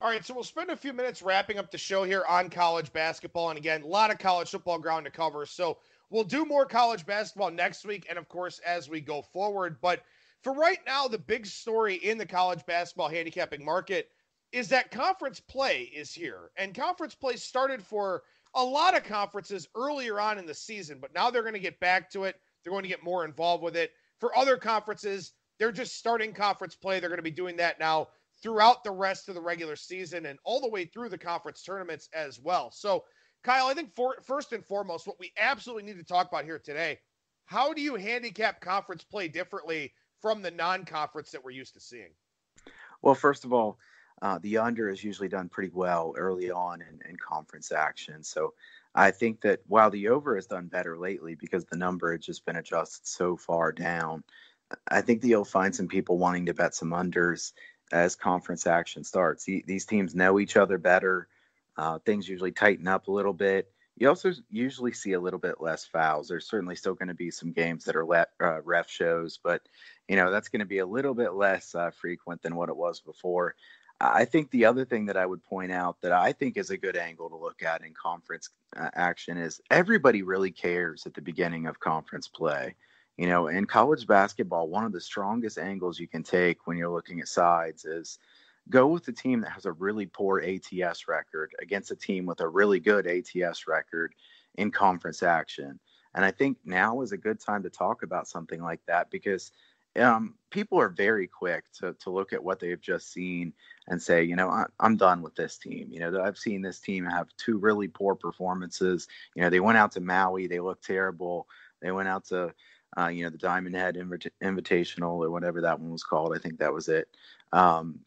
All right, so we'll spend a few minutes wrapping up the show here on college basketball. And again, a lot of college football ground to cover. So we'll do more college basketball next week and, of course, as we go forward. But for right now, the big story in the college basketball handicapping market is that conference play is here. And conference play started for a lot of conferences earlier on in the season, but now they're going to get back to it. They're going to get more involved with it. For other conferences, they're just starting conference play. They're going to be doing that now throughout the rest of the regular season and all the way through the conference tournaments as well. So, Kyle, I think first and foremost, what we absolutely need to talk about here today, how do you handicap conference play differently from the non-conference that we're used to seeing? Well, first of all, the under is usually done pretty well early on in conference action. So I think that while the over has done better lately because the number has just been adjusted so far down, I think that you'll find some people wanting to bet some unders as conference action starts. These teams know each other better. Things usually tighten up a little bit. You also usually see a little bit less fouls. There's certainly still going to be some games that are ref shows, but that's going to be a little bit less frequent than what it was before. I think the other thing that I would point out that I think is a good angle to look at in conference action is everybody really cares at the beginning of conference play. In college basketball, one of the strongest angles you can take when you're looking at sides is go with the team that has a really poor ATS record against a team with a really good ATS record in conference action. And I think now is a good time to talk about something like that because people are very quick to look at what they've just seen and say, I'm done with this team. I've seen this team have two really poor performances. They went out to Maui, they looked terrible. They went out to the Diamond Head Invitational or whatever that one was called. I think that was it.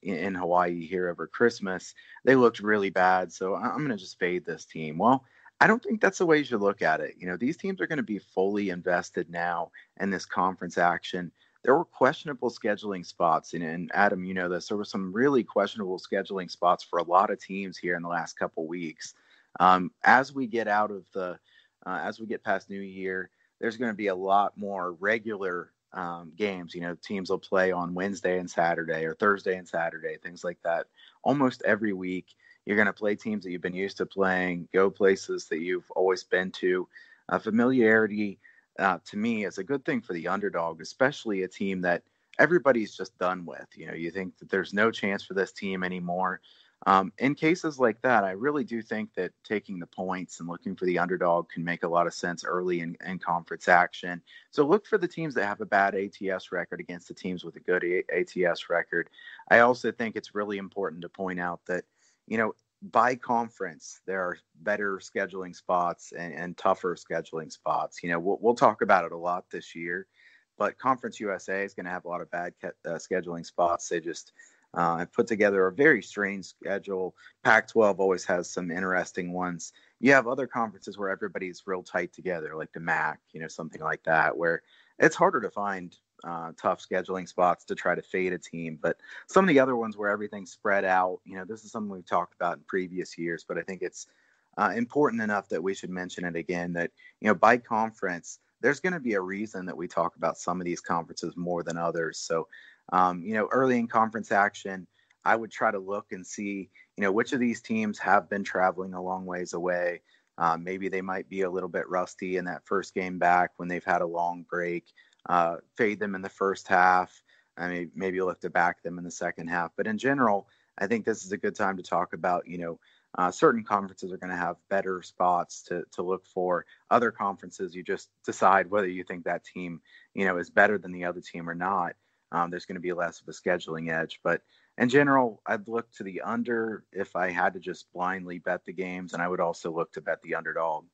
In Hawaii here over Christmas, they looked really bad. So I'm going to just fade this team. Well, I don't think that's the way you should look at it. These teams are going to be fully invested now in this conference action. There were questionable scheduling spots. And Adam, you know this. There were some really questionable scheduling spots for a lot of teams here in the last couple weeks. As we get as we get past New Year, there's going to be a lot more regular games. Teams will play on Wednesday and Saturday or Thursday and Saturday, things like that. Almost every week, you're going to play teams that you've been used to playing, go places that you've always been to. Familiarity, to me, is a good thing for the underdog, especially a team that everybody's just done with. You think that there's no chance for this team anymore. In cases like that, I really do think that taking the points and looking for the underdog can make a lot of sense early in conference action. So look for the teams that have a bad ATS record against the teams with a good ATS record. I also think it's really important to point out that, by conference, there are better scheduling spots and tougher scheduling spots. We'll talk about it a lot this year, but Conference USA is going to have a lot of bad scheduling spots. They just I've put together a very strange schedule. Pac-12 always has some interesting ones. You have other conferences where everybody's real tight together, like the MAC, something like that, where it's harder to find tough scheduling spots to try to fade a team. But some of the other ones where everything's spread out, this is something we've talked about in previous years, but I think it's important enough that we should mention it again that, by conference, there's going to be a reason that we talk about some of these conferences more than others. So, early in conference action, I would try to look and see, which of these teams have been traveling a long ways away. Maybe they might be a little bit rusty in that first game back when they've had a long break. Fade them in the first half. I mean, maybe look to back them in the second half. But in general, I think this is a good time to talk about, certain conferences are going to have better spots to look for. Other conferences, you just decide whether you think that team, is better than the other team or not. There's going to be less of a scheduling edge. But in general, I'd look to the under if I had to just blindly bet the games, and I would also look to bet the underdog.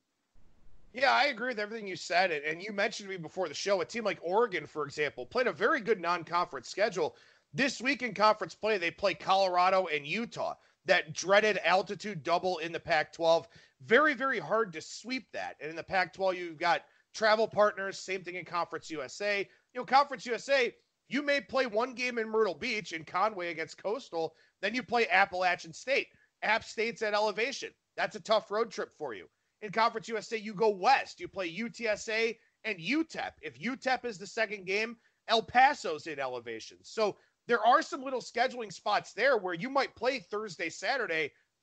Yeah, I agree with everything you said. And you mentioned to me before the show, a team like Oregon, for example, played a very good non-conference schedule. This week in conference play, they play Colorado and Utah. That dreaded altitude double in the Pac-12. Very, very hard to sweep that. And in the Pac-12, you've got travel partners. Same thing in Conference USA. Conference USA, you may play one game in Myrtle Beach in Conway against Coastal. Then you play Appalachian State. App State's at elevation. That's a tough road trip for you. In Conference USA, you go west. You play UTSA and UTEP. If UTEP is the second game, El Paso's in elevation. So there are some little scheduling spots there where you might play Thursday,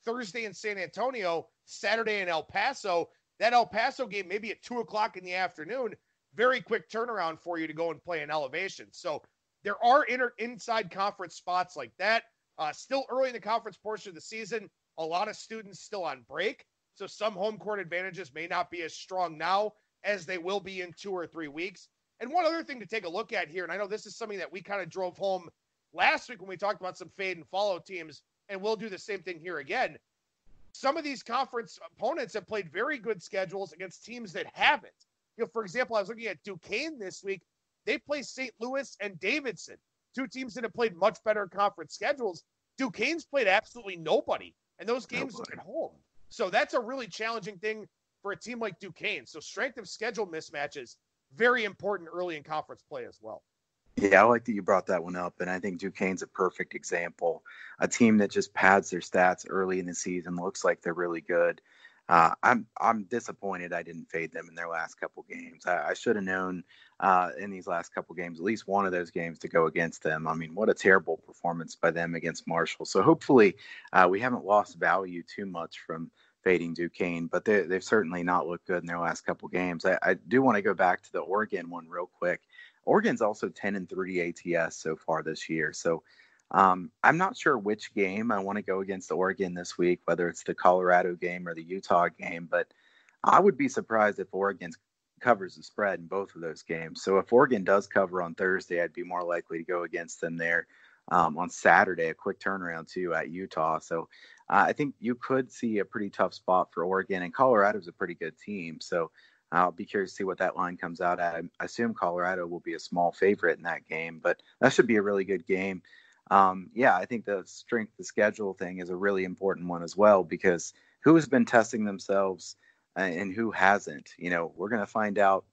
Thursday in San Antonio, Saturday in El Paso. That El Paso game, maybe at 2:00 in the afternoon, very quick turnaround for you to go and play an Elevation. So there are inside conference spots like that. Still early in the conference portion of the season, a lot of students still on break. So some home court advantages may not be as strong now as they will be in 2 or 3 weeks. And one other thing to take a look at here, and I know this is something that we kind of drove home last week when we talked about some fade and follow teams, and we'll do the same thing here again. Some of these conference opponents have played very good schedules against teams that haven't. For example, I was looking at Duquesne this week. They play St. Louis and Davidson, two teams that have played much better conference schedules. Duquesne's played absolutely nobody, and those games are at home. So that's a really challenging thing for a team like Duquesne. So strength of schedule mismatches, very important early in conference play as well. Yeah, I like that you brought that one up, and I think Duquesne's a perfect example. A team that just pads their stats early in the season, looks like they're really good. I'm disappointed I didn't fade them in their last couple games. I should have known in these last couple games, at least one of those games, to go against them. I mean, what a terrible performance by them against Marshall. So hopefully we haven't lost value too much from fading Duquesne, but they've certainly not looked good in their last couple games. I do want to go back to the Oregon one real quick. Oregon's also 10-3 ATS so far this year. So I'm not sure which game I want to go against Oregon this week, whether it's the Colorado game or the Utah game, but I would be surprised if Oregon covers the spread in both of those games. So if Oregon does cover on Thursday, I'd be more likely to go against them there on Saturday, a quick turnaround too at Utah. So I think you could see a pretty tough spot for Oregon, and Colorado's a pretty good team. So I'll be curious to see what that line comes out at. I assume Colorado will be a small favorite in that game, but that should be a really good game. I think the strength of the schedule thing is a really important one as well, because who has been testing themselves and who hasn't? We're going to find out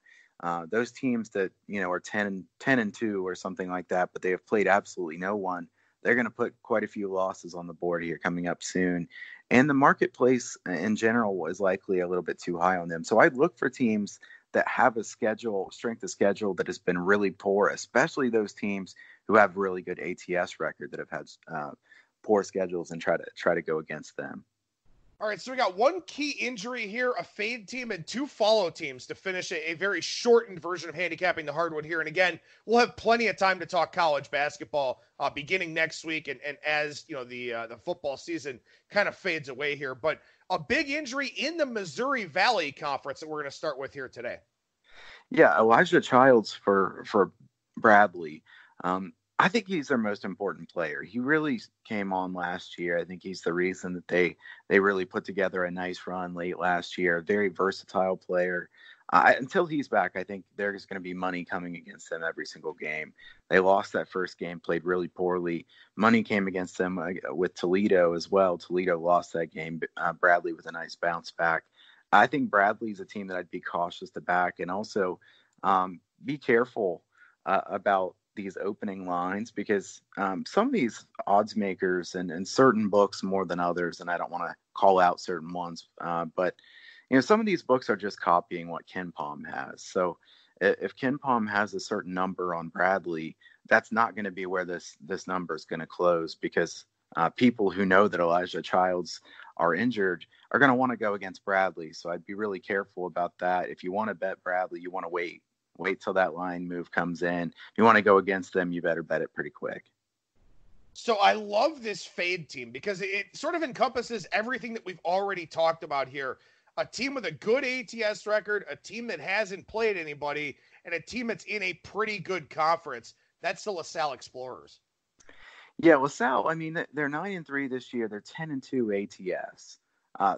those teams that, are 10-2 or something like that, but they have played absolutely no one. They're going to put quite a few losses on the board here coming up soon. And the marketplace in general is likely a little bit too high on them. So I'd look for teams that have a strength of schedule that has been really poor, especially those teams who have really good ATS record that have had poor schedules, and try to go against them. All right, so we got one key injury here, a fade team, and two follow teams to finish a very shortened version of handicapping the hardwood here. And again, we'll have plenty of time to talk college basketball beginning next week, and as the football season kind of fades away here. But a big injury in the Missouri Valley Conference that we're going to start with here today. Yeah, Elijah Childs for Bradley. I think he's their most important player. He really came on last year. I think he's the reason that they really put together a nice run late last year. A very versatile player. Until he's back, I think there's going to be money coming against them every single game. They lost that first game, played really poorly. Money came against them with Toledo as well. Toledo lost that game. Bradley with a nice bounce back. I think Bradley's a team that I'd be cautious to back, and also be careful about these opening lines, because some of these odds makers and certain books more than others, and I don't want to call out certain ones, but some of these books are just copying what KenPom has. So if KenPom has a certain number on Bradley, that's not going to be where this number is going to close, because people who know that Elijah Childs are injured are going to want to go against Bradley. So I'd be really careful about that. If you want to bet Bradley, you want to wait till that line move comes in. If you want to go against them, you better bet it pretty quick. So I love this fade team because it sort of encompasses everything that we've already talked about here. A team with a good ATS record, a team that hasn't played anybody, and a team that's in a pretty good conference. That's the LaSalle Explorers. Yeah, LaSalle, I mean, they're 9-3 this year. They're 10-2 ATS.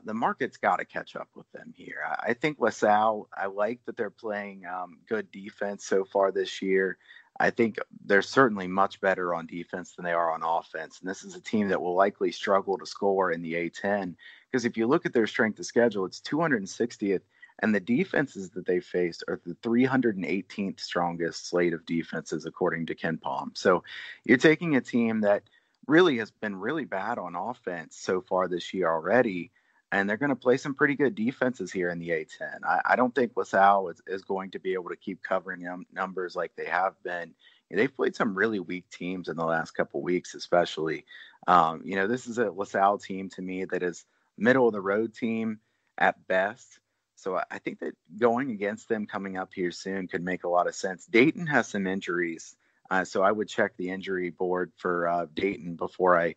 The market's got to catch up with them here. I think LaSalle, I like that they're playing good defense so far this year. I think they're certainly much better on defense than they are on offense. And this is a team that will likely struggle to score in the A-10, because if you look at their strength of schedule, it's 260th. And the defenses that they faced are the 318th strongest slate of defenses, according to KenPom. So you're taking a team that really has been really bad on offense so far this year already, and they're going to play some pretty good defenses here in the A-10. I don't think LaSalle is going to be able to keep covering numbers like they have been. they've played some really weak teams in the last couple weeks, especially. This is a LaSalle team to me that is middle of the road team at best. So I think that going against them coming up here soon could make a lot of sense. Dayton has some injuries, so I would check the injury board for Dayton before I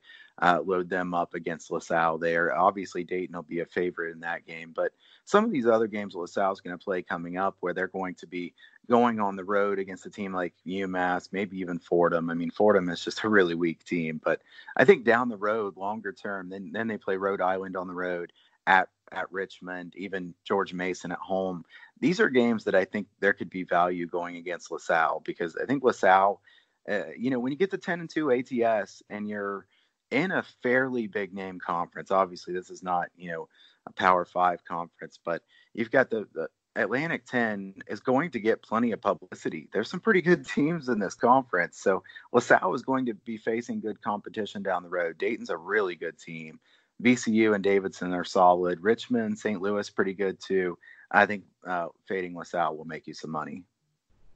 load them up against LaSalle there. Obviously, Dayton will be a favorite in that game, but some of these other games LaSalle is going to play coming up where they're going to be going on the road against a team like UMass, maybe even Fordham. I mean, Fordham is just a really weak team, but I think down the road, longer term, then they play Rhode Island on the road at Richmond, even George Mason at home. These are games that I think there could be value going against LaSalle, because I think LaSalle, when you get to 10-2 ATS and you're in a fairly big name conference, obviously this is not, a Power 5 conference, but you've got the Atlantic 10 is going to get plenty of publicity. There's some pretty good teams in this conference. So LaSalle is going to be facing good competition down the road. Dayton's a really good team. VCU and Davidson are solid. Richmond, St. Louis, pretty good too. I think fading LaSalle will make you some money.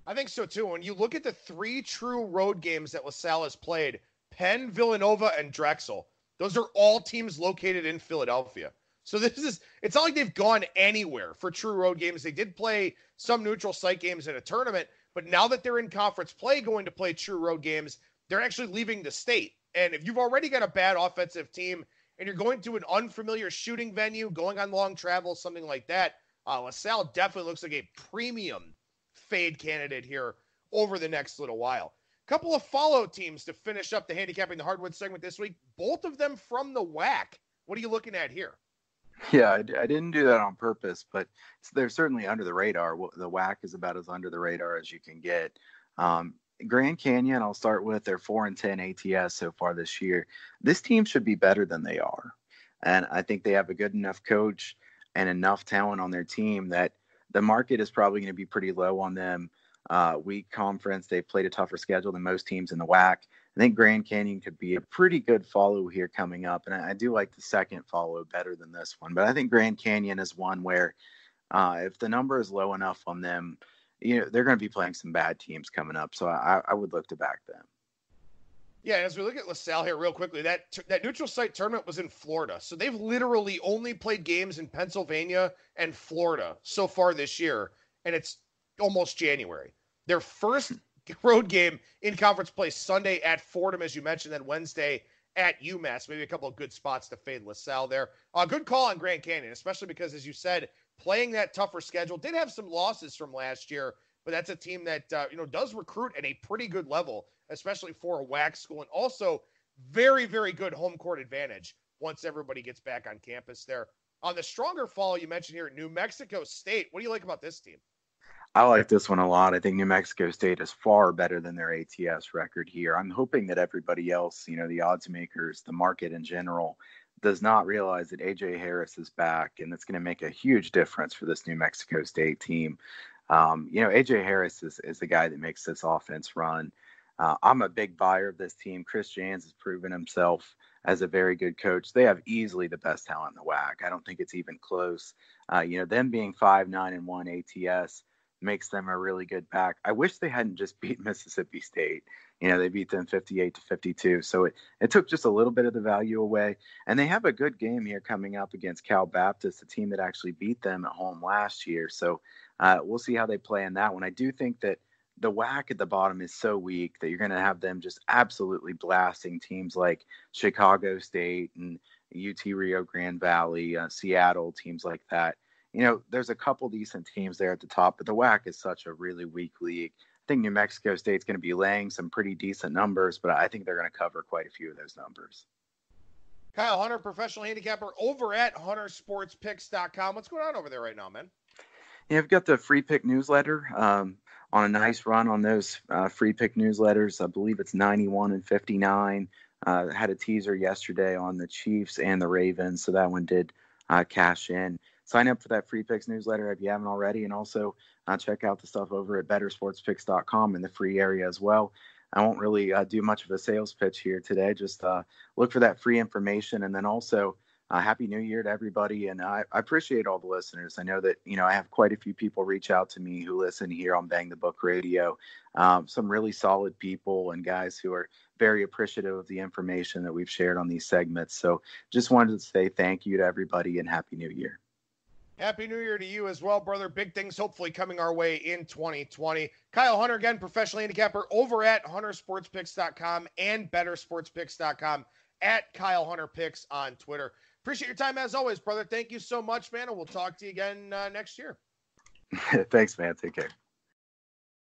I think so too. When you look at the 3 true road games that LaSalle has played, Penn, Villanova, and Drexel, those are all teams located in Philadelphia. So it's not like they've gone anywhere for true road games. They did play some neutral site games in a tournament, but now that they're in conference play going to play true road games, they're actually leaving the state. And if you've already got a bad offensive team and you're going to an unfamiliar shooting venue, going on long travel, something like that, LaSalle definitely looks like a premium fade candidate here over the next little while. Couple of follow teams to finish up the Handicapping the Hardwood segment this week, both of them from the WAC. What are you looking at here? Yeah, I didn't do that on purpose, but they're certainly under the radar. The WAC is about as under the radar as you can get. Grand Canyon, I'll start with. They're 4-10 ATS so far this year. This team should be better than they are. And I think they have a good enough coach and enough talent on their team that the market is probably going to be pretty low on them. Weak conference. They've played a tougher schedule than most teams in the WAC. I think Grand Canyon could be a pretty good follow here coming up. And I do like the second follow better than this one. But I think Grand Canyon is one where if the number is low enough on them, they're going to be playing some bad teams coming up. So I would look to back them. Yeah, and as we look at LaSalle here real quickly, that neutral site tournament was in Florida. So they've literally only played games in Pennsylvania and Florida so far this year, and it's almost January. Their first road game in conference play Sunday at Fordham, as you mentioned, then Wednesday at UMass. Maybe a couple of good spots to fade LaSalle there. Good call on Grand Canyon, especially because, as you said, playing that tougher schedule, did have some losses from last year, but that's a team that does recruit at a pretty good level, especially for a WAC school, and also very, very good home court advantage once everybody gets back on campus there. On the stronger fall you mentioned here, New Mexico State. What do you like about this team? I like this one a lot. I think New Mexico State is far better than their ATS record here. I'm hoping that everybody else, the odds makers, the market in general, does not realize that A.J. Harris is back, and that's going to make a huge difference for this New Mexico State team. A.J. Harris is the guy that makes this offense run. I'm a big buyer of this team. Chris Jans has proven himself as a very good coach. They have easily the best talent in the WAC. I don't think it's even close. Them being 5-9-1 ATS makes them a really good back. I wish they hadn't just beat Mississippi State. They beat them 58-52. So it took just a little bit of the value away. And they have a good game here coming up against Cal Baptist, a team that actually beat them at home last year. So we'll see how they play in that one. I do think that the WAC at the bottom is so weak that you're going to have them just absolutely blasting teams like Chicago State and UT Rio Grande Valley, Seattle, teams like that. There's a couple decent teams there at the top, but the WAC is such a really weak league. I think New Mexico State's going to be laying some pretty decent numbers, but I think they're going to cover quite a few of those numbers. Kyle Hunter, professional handicapper over at huntersportspicks.com. What's going on over there right now, man? Yeah, I've got the free pick newsletter on a nice run on those free pick newsletters. I believe it's 91 and 59. Had a teaser yesterday on the Chiefs and the Ravens, so that one did cash in. Sign up for that free picks newsletter if you haven't already, and also check out the stuff over at bettersportspicks.com in the free area as well. I won't really do much of a sales pitch here today. Just look for that free information, and then also Happy New Year to everybody. And I appreciate all the listeners. I know that, I have quite a few people reach out to me who listen here on Bang the Book Radio. Some really solid people and guys who are very appreciative of the information that we've shared on these segments. So just wanted to say thank you to everybody and Happy New Year. Happy New Year to you as well, brother. Big things hopefully coming our way in 2020. Kyle Hunter, again, professional handicapper over at huntersportspicks.com and bettersportspicks.com, at Kyle Hunter Picks on Twitter. Appreciate your time as always, brother. Thank you so much, man. And we'll talk to you again next year. Thanks, man. Take care.